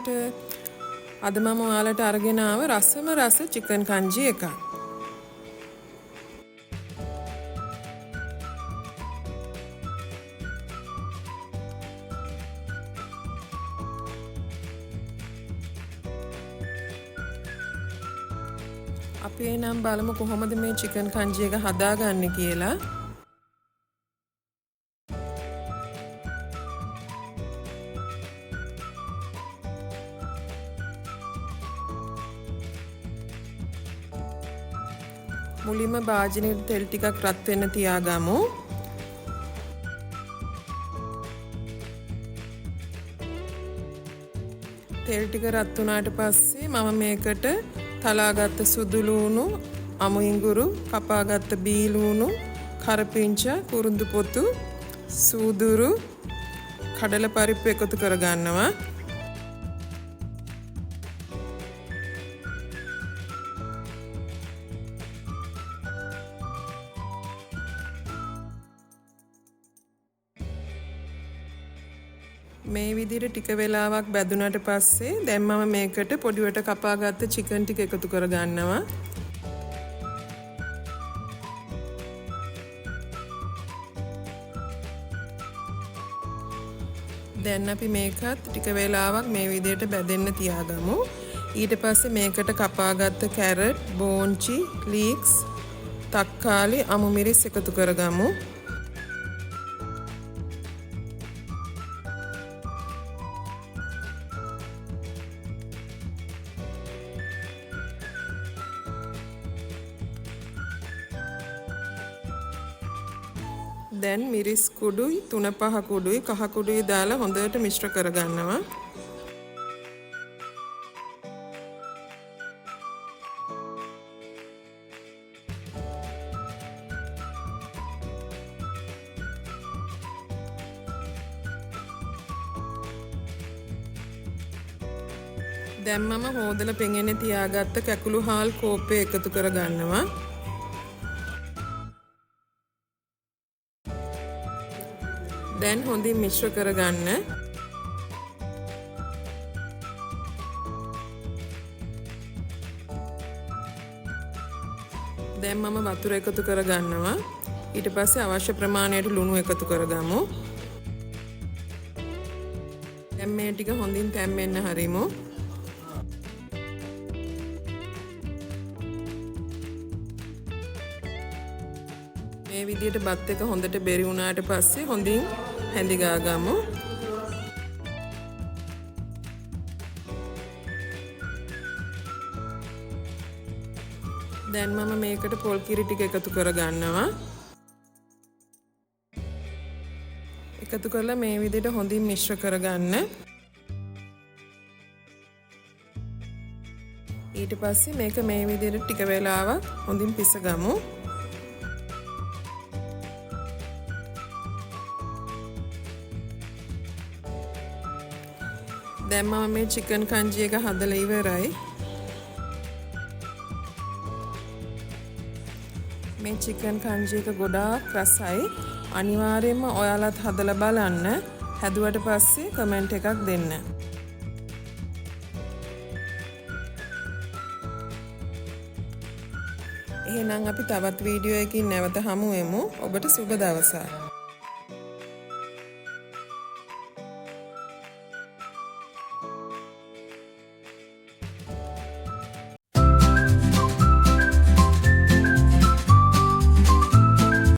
සැමට. අද මම ඔයාලට අරගෙන ආව රසම රස චිකන් කංජි එකක්. අපි එනම් බලමු කොහොමද මේ චිකන් කංජි එක හදාගන්නේ කියලා. මුලින්ම භාජනයේ තෙල් ටිකක් රත් වෙන්න තියාගමු. තෙල් ටික රත් වුණාට පස්සේ මම මේකට තලාගත්ත සුදු ලූණු, අමු ඉඟුරු, කපාගත්ත බී ලූණු, කරපිංචා, කුරුඳු පොතු, සූදුරු, කඩල පරිප්පු එකතු කරගන්නවා. මේ විදිහට ටික වෙලාවක් බැදුනට පස්සේ දැන් මම මේකට පොඩිවට කපාගත්ත චිකන් ටික එකතු කරගන්නවා. දැන් අපි මේකත් ටික වෙලාවක් මේ විදිහට බැදෙන්න තියාගමු. ඊට පස්සේ මේකට කපාගත්ත කැරට්, බෝංචි, ලීක්ස්, තක්කාලි, අමු මිරිස් එකතු කරගමු. දැන් මිරිස් කුඩුයි 3-5 කුඩුයි කහ කුඩුයි දාලා හොඳට මිශ්‍ර කරගන්නවා. දැන් මම හොදලා පෙඟෙන්නේ තියාගත්ත කැකුළු හාල් කෝප්පය එකතු කරගන්නවා. දැන් හොඳින් මිශ්‍ර කරගන්න. දැන් මම වතුර එකතු කරගන්නවා. ඊට පස්සේ අවශ්‍ය ප්‍රමාණයට ලුණු එකතු කරගමු. දැන් මේ ටික හොඳින් තැම්බෙන්න හරිමු. මේ විදිහට බත් එක හොඳට බෙරි වුණාට පස්සේ හොඳින් හැඳි ගාගමු. දැන් මම මේකට පොල් කිරි ටික එකතු කරගන්නවා. එකතු කරලා මේ විදිහට හොඳින් මිශ්‍ර කරගන්න. ඊට පස්සේ මේක මේ විදිහට ටික වෙලාවක් හොඳින් පිසගමු. දැන් මම මේ චිකන් කංජි එක හදලා ඉවරයි. මේ චිකන් කංජි එක ගොඩාක් රසයි. අනිවාර්යයෙන්ම ඔයාලත් හදලා බලන්න. හැදුවට පස්සේ කමෙන්ට් එකක් දෙන්න. එහෙනම් අපි තවත් වීඩියෝ එකකින් නැවත හමු වෙමු. ඔබට සුබ දවසක්.